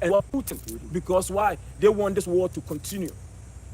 and Putin. Because why? They want this war to continue.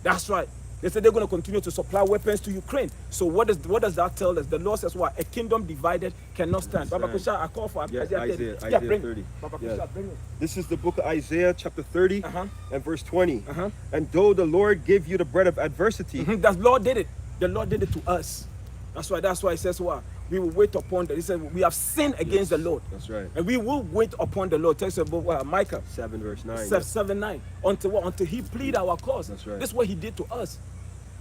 That's right. They said they're going to continue to supply weapons to Ukraine. So what does that tell us? The Lord says what? A kingdom divided cannot stand. Baba Kusha, I call for Isaiah 30. Baba Kusha, bring it. This is the book of Isaiah chapter 30 and verse 20. And though the Lord give you the bread of adversity. The Lord did it. The Lord did it to us. That's why it says what? We will wait upon the. He said we have sinned against the Lord. That's right. And we will wait upon the Lord. Tells us about Micah 7 verse 9. 7:9. Until what? Until he plead our cause. That's right. This is what he did to us.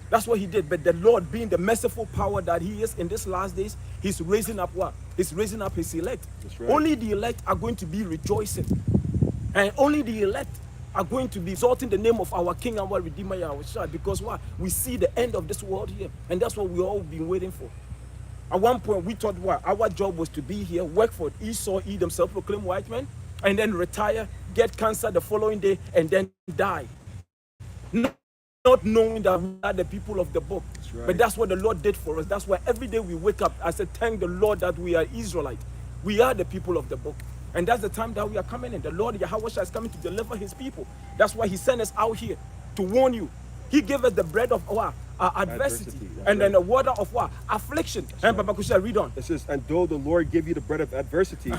That's what he did. But the Lord, being the merciful power that he is in these last days, he's raising up what? He's raising up his elect. That's right. Only the elect are going to be rejoicing. And only the elect are going to be exalting the name of our King and our Redeemer Yahushua. Because what? We see the end of this world here. And that's what we all been waiting for. At one point, we thought what? Our job was to be here, work for Esau, eat self-proclaimed white men, and then retire, get cancer the following day, and then die. Not knowing that we are the people of the book. That's right. But that's what the Lord did for us. That's why every day we wake up, I said, thank the Lord that we are Israelite. We are the people of the book. And that's the time that we are coming in. The Lord Yahushua is coming to deliver his people. That's why he sent us out here to warn you. He gave us the bread of our adversity and then the water of what? Affliction. And Baba Kusha, read on. It says, and though the Lord give you the bread of adversity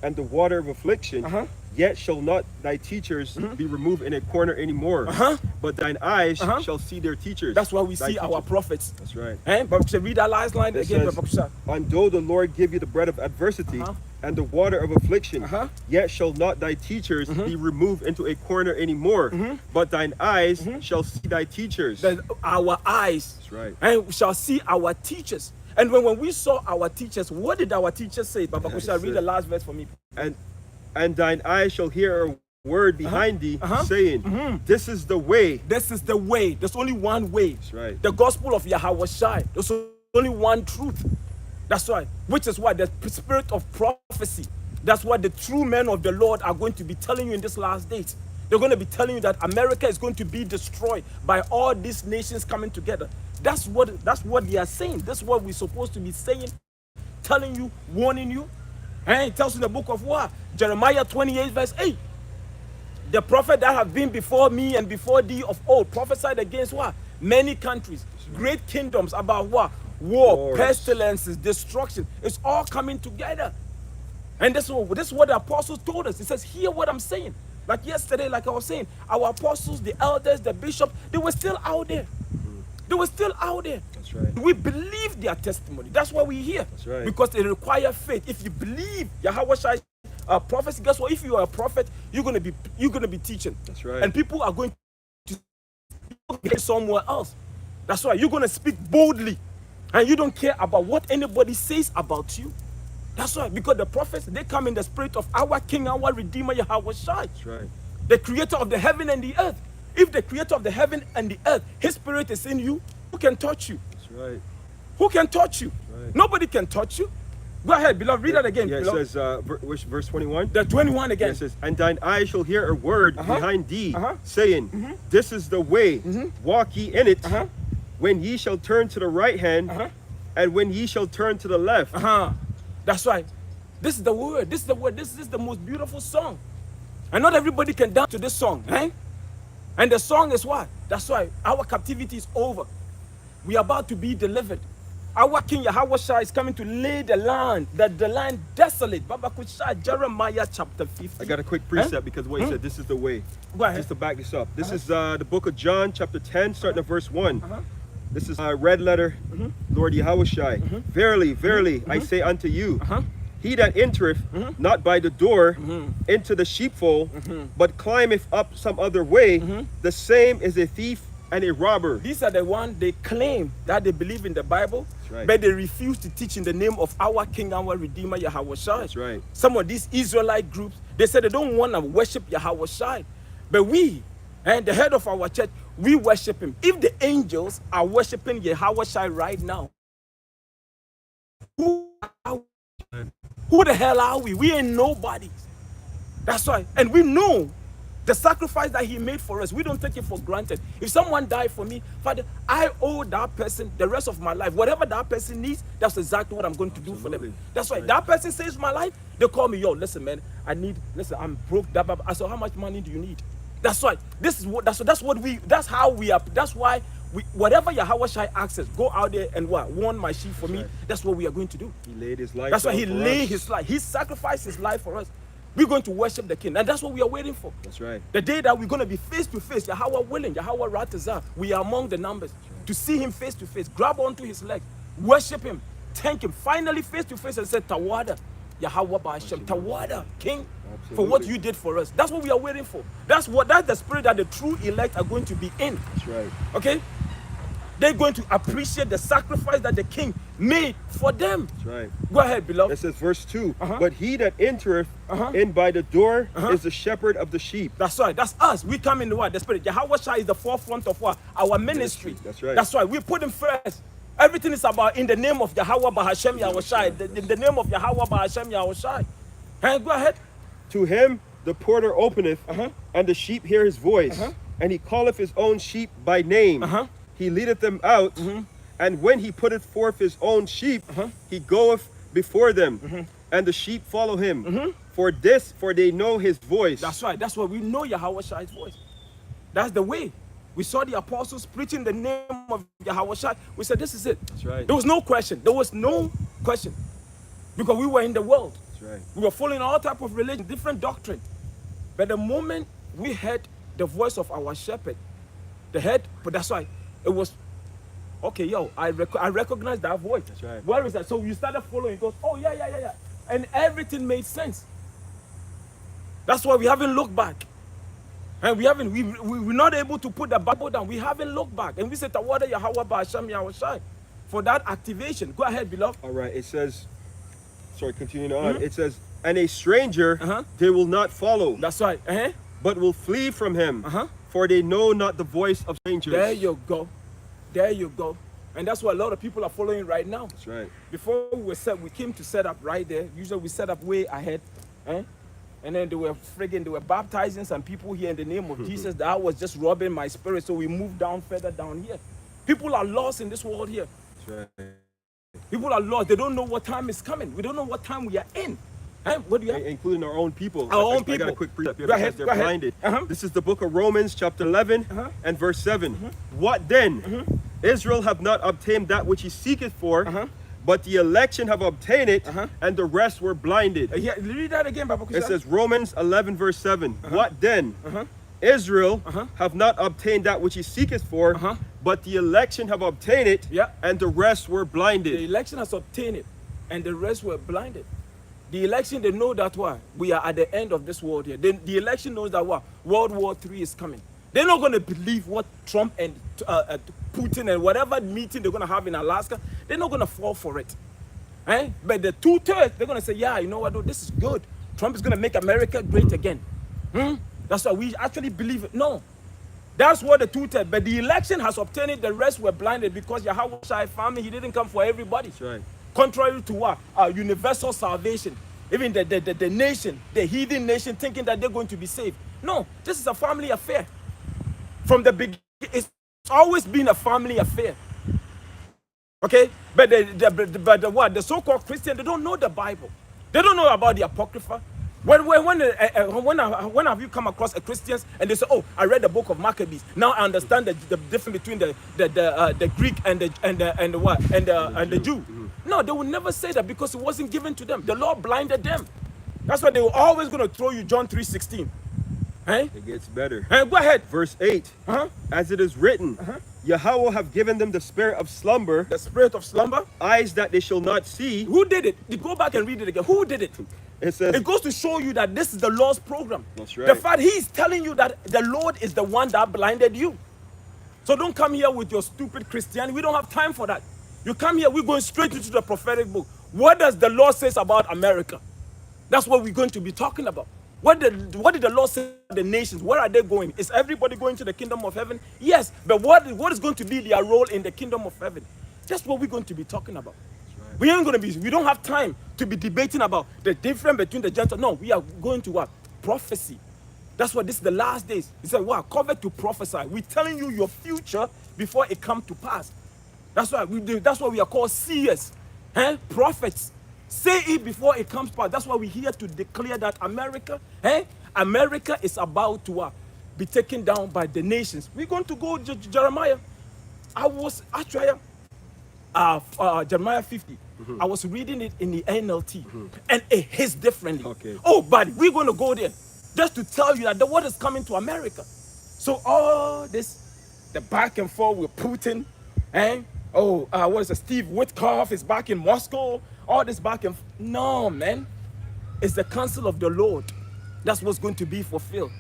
and the water of affliction, yet shall not thy teachers be removed in a corner anymore, but thine eyes shall see their teachers. That's why we see our prophets. That's right. And Baba Kusha, read that last line again, Baba Kusha. And though the Lord give you the bread of adversity and the water of affliction, yet shall not thy teachers be removed into a corner anymore, but thine eyes shall see thy teachers. Our eyes. That's right. And we shall see our teachers. And when we saw our teachers, what did our teachers say? Baba Kusha, read the last verse for me. And thine eyes shall hear a word behind thee, saying, this is the way. This is the way. There's only one way. That's right. The gospel of Yahushua. There's only one truth. That's right. Which is why the spirit of prophecy. That's what the true men of the Lord are going to be telling you in this last days. They're going to be telling you that America is going to be destroyed by all these nations coming together. That's what they are saying. That's what we're supposed to be saying, telling you, warning you. And it tells in the book of what? Jeremiah 28 verse 8. The prophet that have been before me and before thee of old prophesied against what? Many countries, great kingdoms, about what? War, pestilences, destruction. It's all coming together. And this is what the apostles told us. It says, hear what I'm saying. Like yesterday, like I was saying, our apostles, the elders, the bishop, they were still out there. They were still out there. That's right. We believe their testimony. That's why we're here. That's right. Because it requires faith. If you believe Yahushua prophecy, guess what? If you are a prophet, you're gonna be teaching. That's right. And people are going to get somewhere else. That's why you're gonna speak boldly, and you don't care about what anybody says about you. That's right, because the prophets, they come in the spirit of our King, our Redeemer, Yahushua. That's right. The creator of the heaven and the earth. If the creator of the heaven and the earth, his spirit is in you, who can touch you? That's right. Who can touch you? Right. Nobody can touch you. Go ahead, beloved, read that again. Yeah, beloved. it says, verse 21? The 21 again. Yeah, it says, and thine eyes shall hear a word behind thee, saying, this is the way, walk ye in it, when ye shall turn to the right hand, and when ye shall turn to the left. That's right. This is the word. This is the word. This is the most beautiful song. And not everybody can dance to this song. Eh? And the song is what? That's why our captivity is over. We are about to be delivered. Our King Yahushua is coming to lay the land desolate. Baba Kusha, Jeremiah chapter 50. I got a quick precept because what he said, this is the way. Go ahead. Just to back this up. This is the book of John chapter 10, starting at verse 1. This is red letter, Lord Yahushua. Verily, verily, I say unto you, he that entereth not by the door into the sheepfold, but climbeth up some other way, the same is a thief and a robber. These are the ones they claim that they believe in the Bible, right. but they refuse to teach in the name of our King, our Redeemer, Yahushua. That's right. Some of these Israelite groups, they said they don't want to worship Yahushua, but we, and the head of our church, we worship him. If the angels are worshiping Yahushua right now, who the hell are we? We ain't nobody. That's right. And we know The sacrifice that he made for us, we don't take it for granted. If someone died for me, Father, I owe that person the rest of my life. Whatever that person needs, that's exactly what I'm going to do for them. That's why that person saves my life. They call me, yo, listen, man, I'm broke. I said, how much money do you need? That's why. That's why whatever Yahweh Shai asks us, go out there and warn my sheep for me. That's what we are going to do. He laid his life. That's why he laid his life. He sacrificed his life for us. We're going to worship the King, and that's what we are waiting for. That's right. The day that we're going to be face to face, Yahweh willing, Yahweh Ratazah, we are among the numbers. Right. To see him face to face, grab onto his leg, worship him, thank him, finally face to face and say, Tawada, Yahweh Ba'ashem, Tawada, King, for what you did for us. That's what we are waiting for. That's the spirit that the true elect are going to be in. That's right. Okay? They're going to appreciate the sacrifice that the King made for them. That's right. Go ahead, beloved. It says verse 2, but he that entereth in by the door is the shepherd of the sheep. That's right. That's us. We come in the what? The spirit. Yahweh Shai is the forefront of what? Our ministry. That's right. That's right. We put him first. Everything is about in the name of Yahweh Bahashem Yahweh Shai. In the name of Yahweh Bahashem Yahweh Shai. Hey, go ahead. To him the porter openeth, and the sheep hear his voice, and he calleth his own sheep by name. He leadeth them out, and when he putteth forth his own sheep, he goeth before them, and the sheep follow him. For they know his voice. That's right. That's why we know Yahweh Shai's voice. That's the way. We saw the apostles preaching the name of Yahweh Shai. We said, this is it. That's right. There was no question. There was no question. Because we were in the world. That's right. We were following all type of religion, different doctrine. But the moment we heard the voice of our shepherd, but that's why it was, okay, yo, I recognize that voice. That's right. Where is that? So you started following, it goes, oh, yeah. And everything made sense. That's why we haven't looked back. And we're not able to put the Bible down. We haven't looked back. And we said, Tawada Yahweh Ba'ashem Yahweh Shai. For that activation. Go ahead, beloved. All right, it says, continuing on, it says, and a stranger they will not follow. That's right. But will flee from him. For they know not the voice of strangers. There you go. There you go. And that's what a lot of people are following right now. That's right. Before we came to set up right there. Usually we set up way ahead. And then they were baptizing some people here in the name of Jesus. That was just robbing my spirit. So we moved down further down here. People are lost in this world here. That's right. People are lost. They don't know what time is coming. We don't know what time we are in. What do you have? Including our own people. Our own people. I got a quick precept here Go because ahead, they're go ahead. blinded. This is the book of Romans chapter 11 and verse 7. What then? Israel have not obtained that which he seeketh for, but the election have obtained it, and the rest were blinded. Yeah, read that again, Baba. It says Romans 11 verse 7. What then? Israel have not obtained that which he seeketh for, but the election have obtained it, and the rest were blinded. The election has obtained it, and the rest were blinded. The election, they know that we are at the end of this world here. The election knows that World War III is coming. They're not going to believe what Trump and Putin and whatever meeting they're going to have in Alaska, they're not going to fall for it. But the 2/3, they're going to say, yeah, you know what, this is good. Trump is going to make America great again. That's why we actually believe it. No. That's what the 2/3. But the election has obtained it, the rest were blinded because Yahweh Shai family, he didn't come for everybody. That's right. Contrary to what? Universal salvation. Even the nation, the heathen nation, thinking that they're going to be saved. No, this is a family affair. From the beginning, it's always been a family affair. Okay? But the so-called Christian, they don't know the Bible. They don't know about the Apocrypha. When have you come across a Christians and they say, oh, I read the book of Maccabees. Now I understand the difference between the Greek and the Jew. No, they will never say that because it wasn't given to them. The Lord blinded them. That's why they were always going to throw you John 3:16. It gets better. Go ahead. Verse 8. As it is written, Yahweh have given them the spirit of slumber. The spirit of slumber. Eyes that they shall not see. Who did it? You go back and read it again. Who did it? It says, it goes to show you that this is the Lord's program. That's right. The fact he's telling you that the Lord is the one that blinded you. So don't come here with your stupid Christianity. We don't have time for that. You come here, we're going straight into the prophetic book. What does the Lord say about America? That's what we're going to be talking about. What did the Lord say about the nations? Where are they going? Is everybody going to the kingdom of heaven? Yes, but what is going to be their role in the kingdom of heaven? That's what we're going to be talking about. Right. We don't have time to be debating about the difference between the Gentiles. No, we are going to what? Prophecy. That's why this is the last days. He said, wow, covered to prophesy. We're telling you your future before it comes to pass. That's why we do. That's why we are called seers, prophets. Say it before it comes to pass. That's why we're here to declare that America is about to be taken down by the nations. We're going to go Jeremiah. I was actually Jeremiah 50. I was reading it in the NLT, and it hits differently. Okay. Oh, buddy, we're going to go there just to tell you that the word is coming to America. So all this, the back and forth with Putin, what is it? Steve Witkoff is back in Moscow. All this back and no, man, it's the counsel of the Lord. That's what's going to be fulfilled.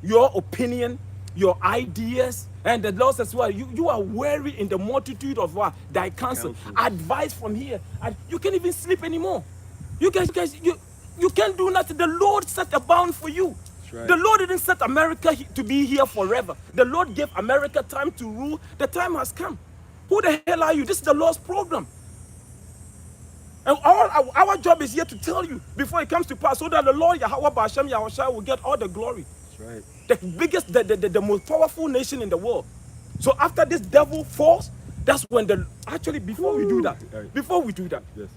Your opinion, your ideas, and the Lord says, well, you are weary in the multitude of what? Thy counsel. Advice from here. You can't even sleep anymore. You guys, you can't do nothing. The Lord set a bound for you. Right. The Lord didn't set America to be here forever. The Lord gave America time to rule. The time has come. Who the hell are you? This is the Lord's program. And all our job is here to tell you before it comes to pass, so that the Lord Yahweh Ba'ashem Yahushua will get all the glory. That's right. The biggest, the most powerful nation in the world. So after this devil falls, that's when before we do that, yes.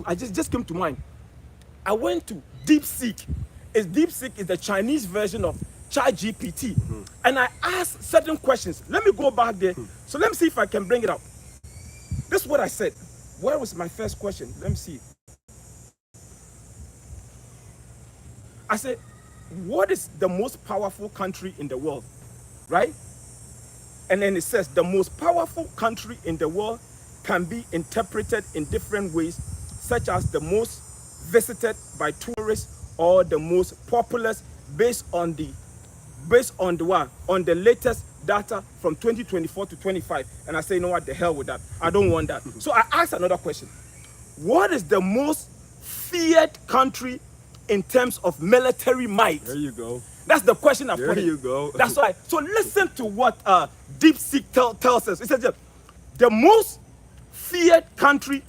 I just came to mind. I went to DeepSeek. DeepSeek is the Chinese version of ChatGPT. And I asked certain questions. Let me go back there. So let me see if I can bring it up. This is what I said. Where was my first question? Let me see. I said, what is the most powerful country in the world? Right? And then it says the most powerful country in the world can be interpreted in different ways, such as the most visited by tourists or the most populous based on the latest data from 2024 to 25. And I say, you know what, the hell with that. I don't want that. So I asked another question. What is the most feared country in terms of military might? There you go. That's the question I put in. There you go. That's right. So listen to what DeepSeek tells us. It says the most feared country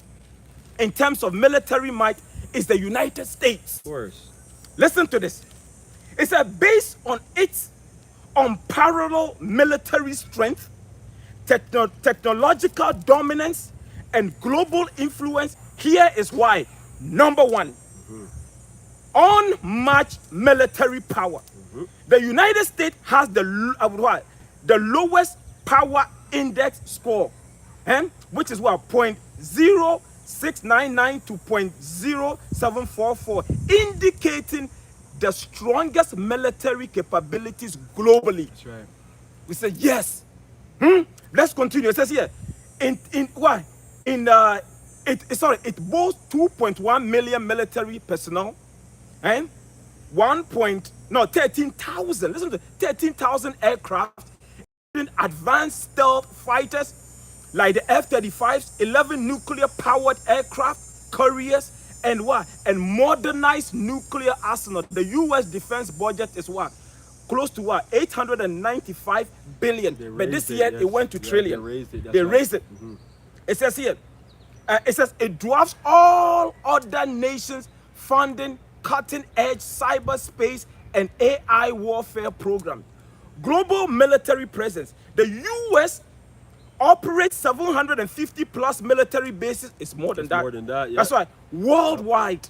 in terms of military might is the United States. Of course. Listen to this. It said based on its unparalleled military strength, technological dominance, and global influence, here is why. Number one, unmatched military power. The United States has the lowest power index score, which is what, 0.0699 to 0.0744, indicating the strongest military capabilities globally. That's right. We say yes. Let's continue. It says here, it boasts 2.1 million military personnel, 13,000. Listen to 13,000 aircraft, advanced stealth fighters like the F-35s, 11 nuclear-powered aircraft carriers, and modernized nuclear arsenal. The U.S. defense budget is close to 895 billion. But this year it went to trillion. They raised it. It says here, it dwarfs all other nations funding cutting-edge cyberspace and AI warfare program. Global military presence. The U.S. operates 750 plus military bases. It's more than that. More than that, yeah. That's right. Worldwide.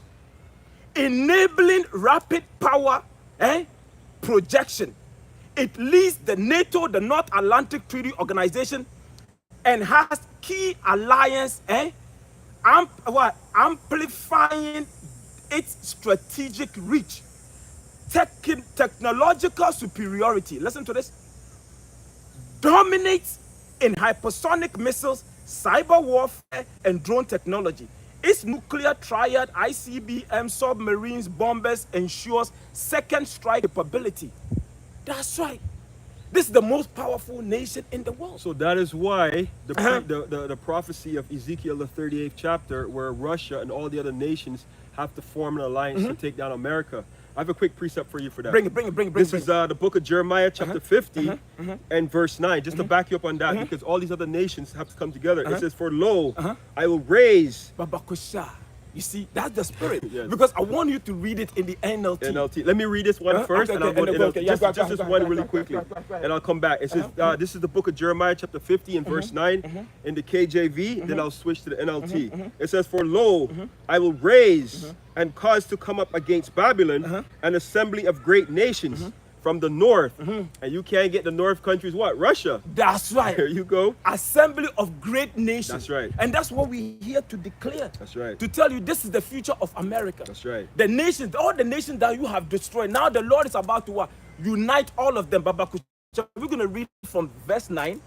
Enabling rapid power projection. It leads the NATO, the North Atlantic Treaty Organization, and has key alliance, amplifying its strategic reach. Technological superiority. Listen to this. Dominates in hypersonic missiles, cyber warfare, and drone technology. Its nuclear triad, ICBM, submarines, bombers ensures second strike capability. That's right. This is the most powerful nation in the world. So that is why the prophecy of Ezekiel, the 38th chapter, where Russia and all the other nations have to form an alliance to take down America. I have a quick precept for you for that. Bring it. This is the book of Jeremiah, chapter 50, and verse 9. Just to back you up on that, because all these other nations have to come together. It says, for lo, I will raise You see, that's the spirit. Yes. Because I want you to read it in the NLT. NLT. Let me read this one first, Okay, and I'll okay, go to and then NLT. go, yeah, Just this one really quickly, and I'll come back. It says, this is the book of Jeremiah, chapter 50, and verse 9, in the KJV. Then I'll switch to the NLT. It says, "For lo, I will raise and cause to come up against Babylon an assembly of great nations from the north." And you can't get the north countries, what? Russia. That's right. There you go. Assembly of great nations. That's right. And that's what we're here to declare. That's right. To tell you this is the future of America. That's right. The nations, all the nations that you have destroyed, now the Lord is about to unite all of them. Baba Kucha, we're going to read from verse 9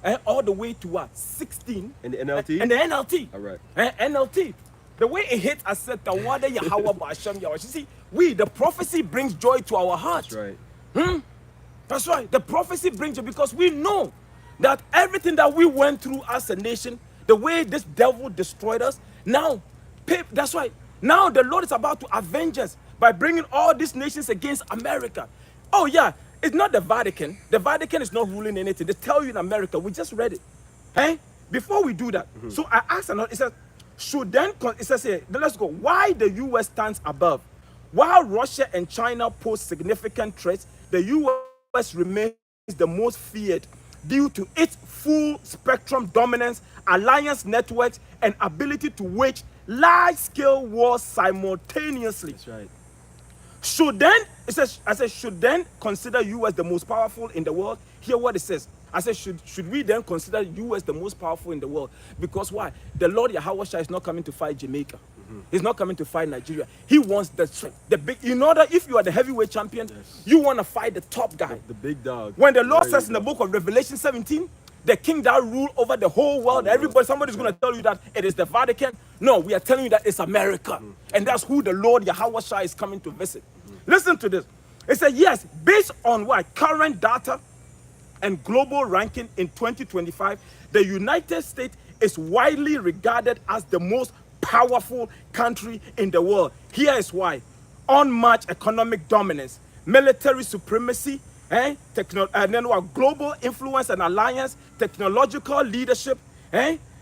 and all the way to 16. In the NLT? And the NLT. All right. NLT. The way it hits, I said, "Tawada Yahweh Ba'ashem Yahweh." You see, the prophecy brings joy to our heart. That's right. That's right. The prophecy brings you because we know that everything that we went through as a nation, the way this devil destroyed us, now, that's right. Now the Lord is about to avenge us by bringing all these nations against America. Oh yeah, it's not the Vatican. The Vatican is not ruling anything. They tell you in America. We just read it. Hey, before we do that, so I asked another. It says, should then it says here, let's go. Why the U.S. stands above, while Russia and China pose significant threats, the U.S. remains the most feared due to its full spectrum dominance, alliance networks, and ability to wage large-scale wars simultaneously. That's right. Should then, it says, I said, should then consider U.S. the most powerful in the world? Hear what it says. I said, should we then consider U.S. the most powerful in the world? Because why? The Lord Yahweh is not coming to fight Jamaica. He's not coming to fight Nigeria. He wants the big, in order, if you are the heavyweight champion, you want to fight the top guy. The big dog. When the Lord says in the book of Revelation 17, the king that rule over the whole world, somebody's going to tell you that it is the Vatican. No, we are telling you that it's America. And that's who the Lord Yahweh is coming to visit. Listen to this. It said, yes, based on what? Current data and global ranking in 2025, the United States is widely regarded as the most powerful country in the world. Here is why. Unmatched economic dominance, military supremacy, global influence and alliance, technological leadership,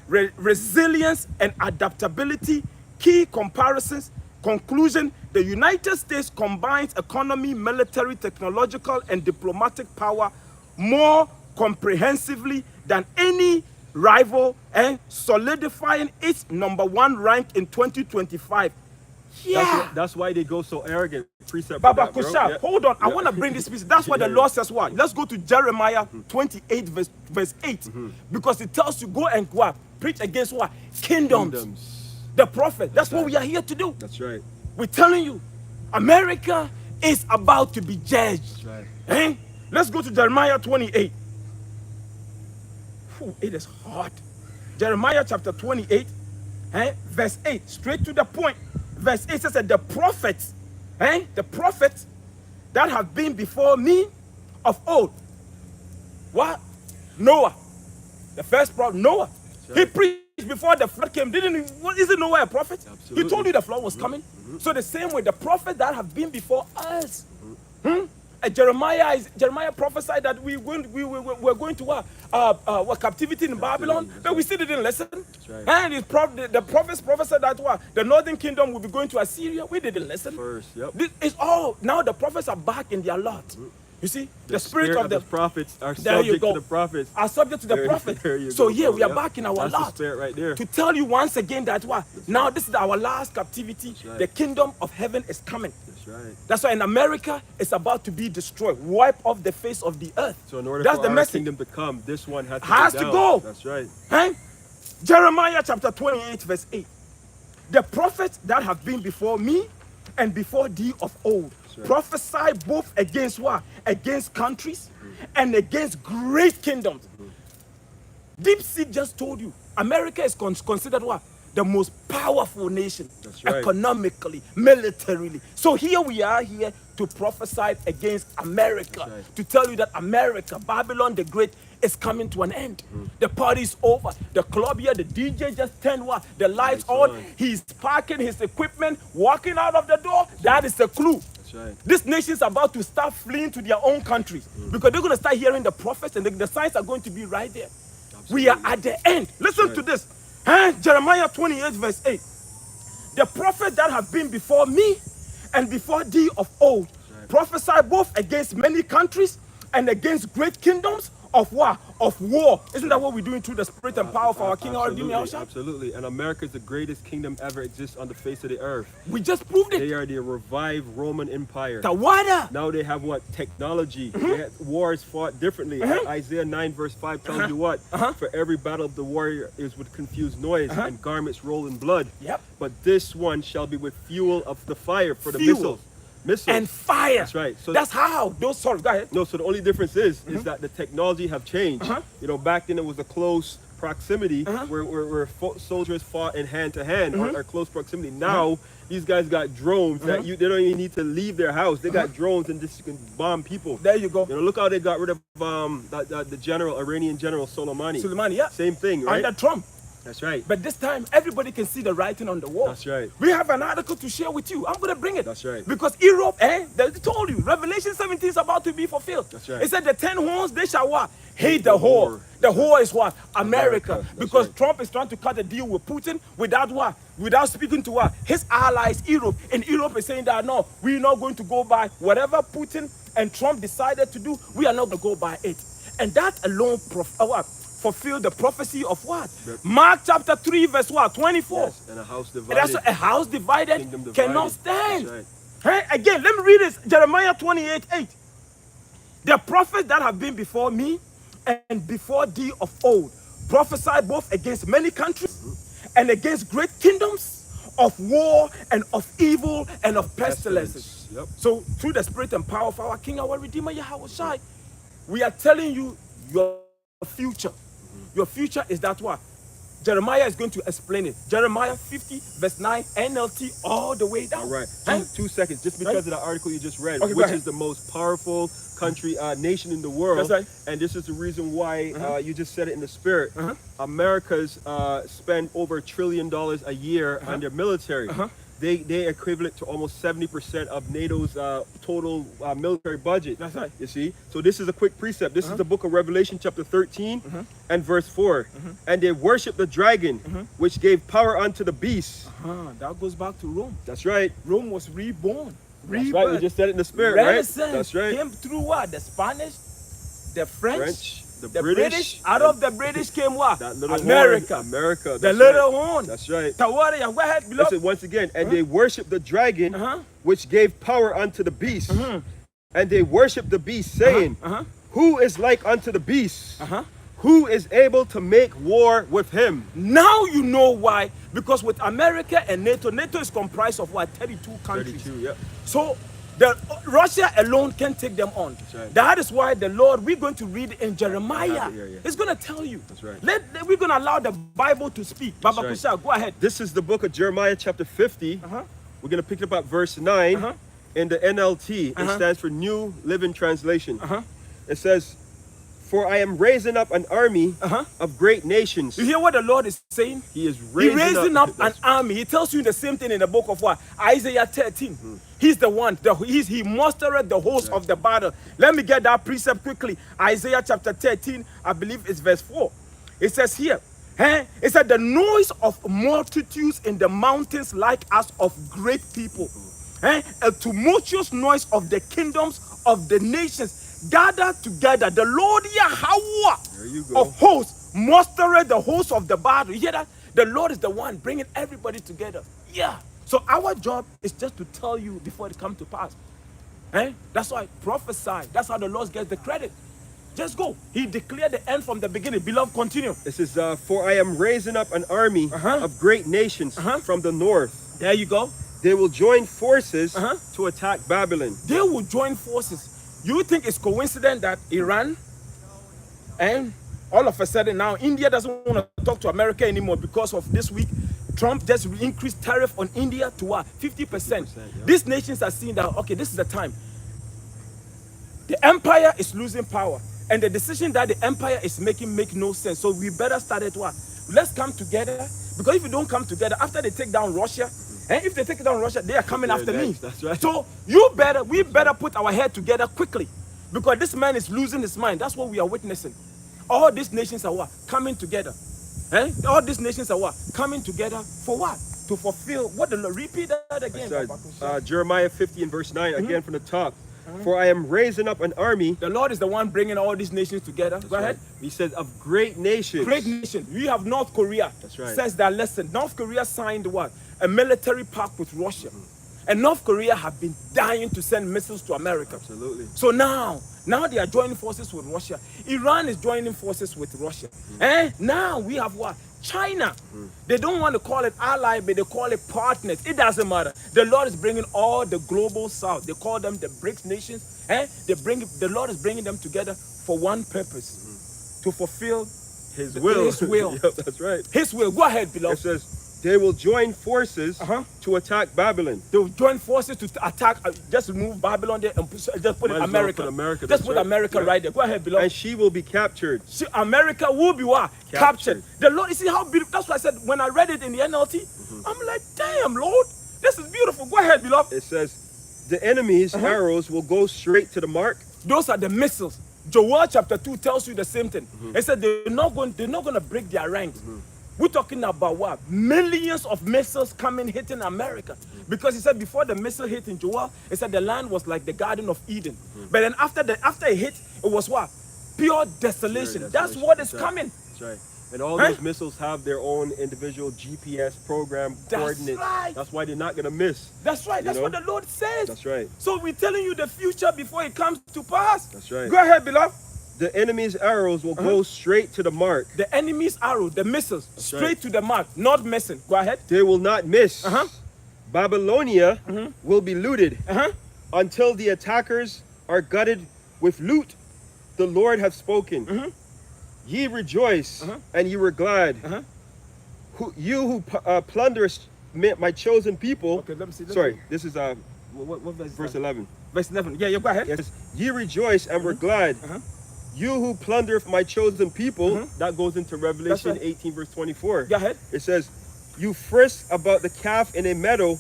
resilience and adaptability, key comparisons. Conclusion, the United States combines economy, military, technological, and diplomatic power more comprehensively than any rival and solidifying its #1 rank in 2025. Yeah. That's why they go so arrogant. Precept Baba for that, Kusha, bro. hold on. I want to bring this piece. That's why the Lord says what? Let's go to Jeremiah 28 verse 8. Because it tells you go and preach against what? Kingdoms. The prophet. That's what we are here to do. That's right. We're telling you, America is about to be judged. That's right. Let's go to Jeremiah 28. It is hard. Jeremiah chapter 28, verse 8, straight to the point. Verse 8 says that the prophets that have been before me of old. What? Noah. The first prophet, Noah. Right. He preached before the flood came. Isn't Noah a prophet? Absolutely. He told you the flood was coming. So the same way, the prophets that have been before us. Jeremiah prophesied that we're going to captivity in Babylon, but we still didn't listen. Right. And the prophets prophesied that the northern kingdom will be going to Assyria. We didn't listen. This is all. Now the prophets are back in their lot. You see, the spirit of the prophets are subject to the prophets. Are subject to the prophets. So here we are back in our lot. That's the spirit right there. To tell you once again that now this is our last captivity. Right. The kingdom of heaven is coming. That's right. That's why in America it's about to be destroyed, wipe off the face of the earth. So in order for our kingdom to come, this one has to go. That's right. Jeremiah chapter 28 verse 8. The prophets that have been before me and before thee of old. Right. Prophesy both against what? Against countries and against great kingdoms. Deep Sea just told you, America is considered what? The most powerful nation. That's right. Economically, militarily. So here we are here to prophesy against America. Right. To tell you that America, Babylon the Great, is coming to an end. The party is over. The club here, the DJ just turned what? The lights on. He's parking his equipment, walking out of the door. That is the clue. Right. This nation is about to start fleeing to their own countries because they're going to start hearing the prophets and the signs are going to be right there. Absolutely. We are at the end. Listen to this. Jeremiah 28 verse 8. the prophets that have been before me and before thee of old prophesy both against many countries and against great kingdoms of what? Of war. Isn't that what we're doing through the spirit and power of our King, our Redeemer, Yahushua? Absolutely. And America is the greatest kingdom ever exists on the face of the earth. We just proved it. They are the revived Roman Empire. Tawada. Now they have what? Technology. They had wars fought differently. Isaiah 9 verse 5 tells you what? For every battle of the warrior is with confused noise and garments roll in blood. Yep. But this one shall be with fuel of the fire for the Fuel. missiles. And fire. That's right. So that's how those sorry, go ahead. no, so the only difference is that the technology have changed. You know, back then it was a close proximity where soldiers fought in hand to hand or close proximity. Now these guys got drones that they don't even need to leave their house. They got drones and just can bomb people. There you go. You know, look how they got rid of the general, Iranian general Soleimani. Soleimani, yeah. Same thing, right? Under Trump. That's right. But this time, everybody can see the writing on the wall. That's right. We have an article to share with you. I'm going to bring it. That's right. Because Europe, they told you, Revelation 17 is about to be fulfilled. That's right. It said the 10 horns, they shall what? Hate the whore. The whore is what? America. Because right. Trump is trying to cut a deal with Putin without what? Without speaking to what? His allies, Europe. And Europe is saying that, no, we're not going to go by whatever Putin and Trump decided to do. We are not going to go by it. And that alone fulfill the prophecy of what? Mark chapter 3 verse what? 24. Yes, and a house divided. And that's a house divided, Kingdom divided. cannot stand. That's right. Hey, again, let me read this. Jeremiah 28:8. The prophets that have been before me and before thee of old prophesy both against many countries and against great kingdoms of war and of evil and of pestilences. Yep. So through the spirit and power of our King, our Redeemer, Yahushua, we are telling you your future. Your future is that what? Jeremiah is going to explain it. Jeremiah 50 verse 9 NLT all the way down. All right. Huh? 2 seconds, just because of the article you just read, Okay, go which ahead. is the most powerful country, nation in the world. That's right. And this is the reason why you just said it in the spirit. America's spend over $1 trillion a year on their military. They equivalent to almost 70% of NATO's total military budget. That's right. You see? So this is a quick precept. This is the book of Revelation chapter 13 and verse 4. And they worship the dragon, which gave power unto the beast. That goes back to Rome. That's right. Rome was reborn. That's right. We just said it in the spirit, right? Renaissance That's right. came through what? The Spanish, the French, the the British. Out of the British came what? That little America. horn. America. The That's little right. horn. That's right. Tawada, go ahead, beloved. Listen, once again, and they worship the dragon, which gave power unto the beast. And they worship the beast, saying, Who is like unto the beast? Who is able to make war with him? Now you know why. Because with America and NATO is comprised of what? 32 countries. 32, yep. So Russia alone can take them on. Right. That is why the Lord, we're going to read in Jeremiah. Yeah. It's going to tell you. That's right. We're going to allow the Bible to speak. Baba right. Kusha, go ahead. This is the book of Jeremiah chapter 50. We're going to pick it up at verse 9 in the NLT. It stands for New Living Translation. It says, For I am raising up an army of great nations. You hear what the Lord is saying? He is raising up an army. He tells you the same thing in the book of what? Isaiah 13. He's the one. He mustered the host of the battle. Let me get that precept quickly. Isaiah chapter 13, I believe it's verse 4. It says here, it said, the noise of multitudes in the mountains like as of great people. A tumultuous noise of the kingdoms of the nations gathered together. The Lord Yahweh of hosts mustered the host of the battle. You hear that? The Lord is the one bringing everybody together. Yeah. So our job is just to tell you before it comes to pass. That's why prophesy. That's how the Lord gets the credit. Just go. He declared the end from the beginning. Beloved, continue. It says, For I am raising up an army of great nations from the north. There you go. They will join forces to attack Babylon. They will join forces. You think it's coincidence that Iran and all of a sudden now India doesn't want to talk to America anymore because of this week Trump just increased tariff on India to what? 50%. Yeah. These nations are seeing that, okay, this is the time. The empire is losing power. And the decision that the empire is making make no sense. So we better start at what? Let's come together. Because if we don't come together, after they take down Russia, and if they take down Russia, they are coming after me. That's right. So we better put our head together quickly. Because this man is losing his mind. That's what we are witnessing. All these nations are what? Coming together. All these nations are what? Coming together for what? To fulfill what the Lord, repeat that again. Said, Baba Kusha. Jeremiah 50 and verse 9, again from the top. For I am raising up an army. The Lord is the one bringing all these nations together. Go ahead. He said, of great nations. Great nation. We have North Korea. That's right. Says that, listen, North Korea signed what? A military pact with Russia. And North Korea have been dying to send missiles to America. Absolutely. So now they are joining forces with Russia. Iran is joining forces with Russia. Now we have what? China. They don't want to call it ally, but they call it partners. It doesn't matter. The Lord is bringing all the global south. They call them the BRICS nations. The Lord is bringing them together for one purpose, to fulfill His will. His will. Yep, that's right. His will. Go ahead, It beloved. says, they will join forces to attack Babylon. They will join forces to attack. Just remove Babylon there and just put it Might as well America. put America, Just that's put right. America Yeah. right there. Go ahead, beloved. And she will be captured. See, America will be what? Captured. The Lord, you see how beautiful. That's why I said when I read it in the NLT, I'm like, damn, Lord, this is beautiful. Go ahead, beloved. It says, the enemy's arrows will go straight to the mark. Those are the missiles. Joel chapter 2 tells you the same thing. It said they're not going to break their ranks. We're talking about what? Millions of missiles coming hitting America. Because he said before the missile hit in Joel, he said the land was like the Garden of Eden. But then after it hit, it was what? Pure desolation. That's what is coming. That's right. And all those missiles have their own individual GPS program coordinates. Right. That's why they're not going to miss. That's right. That's what the Lord says. That's right. So we're telling you the future before it comes to pass. That's right. Go ahead, beloved. The enemy's arrows will go straight to the mark. The enemy's arrow, the missiles, straight to the mark, not missing. Go ahead. They will not miss. Babylonia will be looted until the attackers are gutted with loot. The Lord have spoken. Ye rejoice and ye were glad. You who plunderest my chosen people. Okay, let me see. Sorry, this is What verse? verse 11. Verse 11. Yeah, go ahead. Yes. Ye rejoice and were glad. You who plunder my chosen people. That goes into Revelation 18 verse 24. Go ahead. It says, you frisk about the calf in a meadow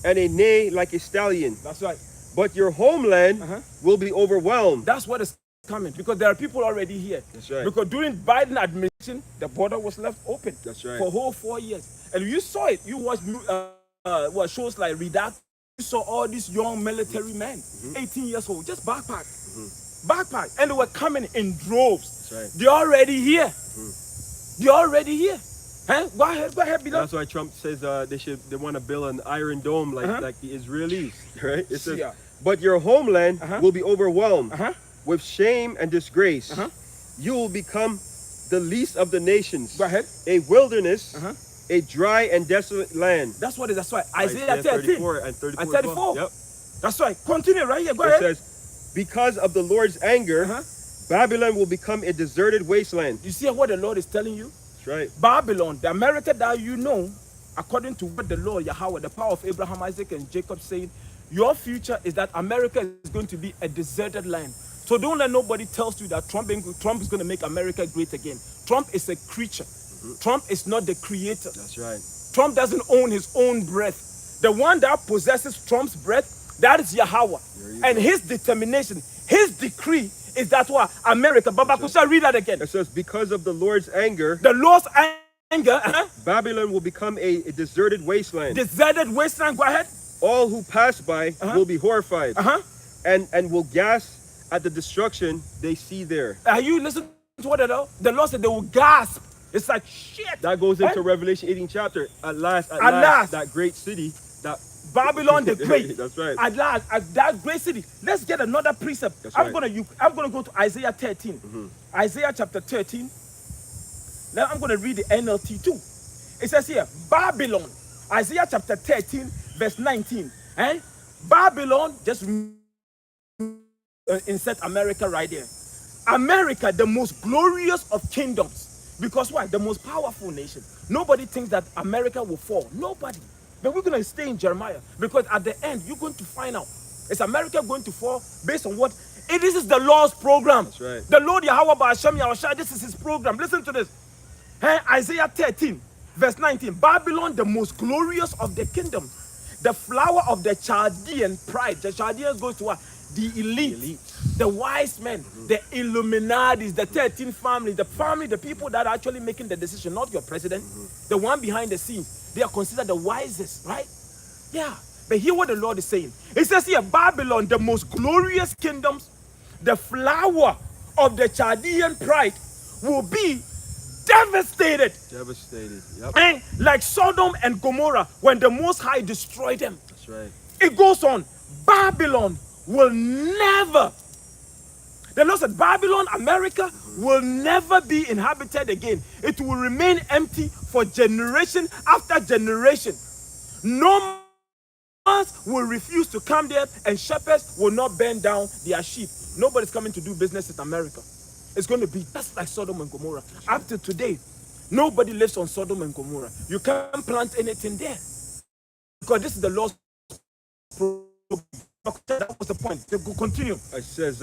and a neigh like a stallion. That's right. But your homeland will be overwhelmed. That's what is coming, because there are people already here. That's right. Because during Biden administration, the border was left open. That's right. For a whole 4 years. And you saw it. You watched shows like Redact. You saw all these young military men, 18 years old, just backpack. Backpack. And they were coming in droves. That's right. They're already here. They're already here. Go ahead, beloved. That's why Trump says they want to build an iron dome like the Israelis, right? It says, but your homeland will be overwhelmed with shame and disgrace. You will become the least of the nations. Go ahead. A wilderness, a dry and desolate land. That's what it is. That's right. Isaiah 13 34 and 34. and 34. Yep. That's right. Continue right here. Go It ahead. says, because of the Lord's anger, Babylon will become a deserted wasteland. You see what the Lord is telling you? That's right. Babylon, the America that you know, according to what the Lord Yahweh, the power of Abraham, Isaac, and Jacob said, your future is that America is going to be a deserted land. So don't let nobody tell you that Trump is going to make America great again. Trump is a creature. Trump is not the creator. That's right. Trump doesn't own his own breath. The one that possesses Trump's breath, that is Yahweh. And his determination, his decree is that what? America. Baba Kusha, read that again. It says, because of the Lord's anger, The Lord's anger, Babylon will become a deserted wasteland. deserted wasteland. Go ahead. All who pass by will be horrified and will gasp at the destruction they see there. Are you listening to what the Lord said? They will gasp. It's like shit. That goes into Revelation 18 chapter. At last, that great city, that Babylon the Great. That's right. At last, at that great city. Let's get another precept. That's I'm right. gonna go to Isaiah 13. Isaiah chapter 13. Now I'm gonna read the NLT too. It says here, Babylon. Isaiah chapter 13, verse 19. Babylon, just insert America right there. America, the most glorious of kingdoms. Because why? The most powerful nation. Nobody thinks that America will fall. Nobody. But we're going to stay in Jeremiah. Because at the end, you're going to find out. Is America going to fall based on what? This is the Lord's program. That's right. The Lord Yahweh Ba'ashem Yahushua, this is his program. Listen to this. Isaiah 13, verse 19. Babylon, the most glorious of the kingdoms. The flower of the Chaldean pride. The Chaldeans goes to what? the elite, the wise men, the Illuminatis, the 13th family, the people that are actually making the decision, not your president, the one behind the scenes. They are considered the wisest, right? Yeah. But hear what the Lord is saying. It says here, Babylon, the most glorious kingdoms, the flower of the Chaldean pride, will be devastated. Devastated. Yep. And like Sodom and Gomorrah, when the Most High destroyed them. That's right. It goes on. Babylon will never, the Lord said, Babylon, America, will never be inhabited again. It will remain empty for generation after generation. No man will refuse to come there, and shepherds will not burn down their sheep. Nobody's coming to do business in America. It's going to be just like Sodom and Gomorrah. Up to today, nobody lives on Sodom and Gomorrah. You can't plant anything there. Because this is the Lord's program. That was the point. Continue. It says,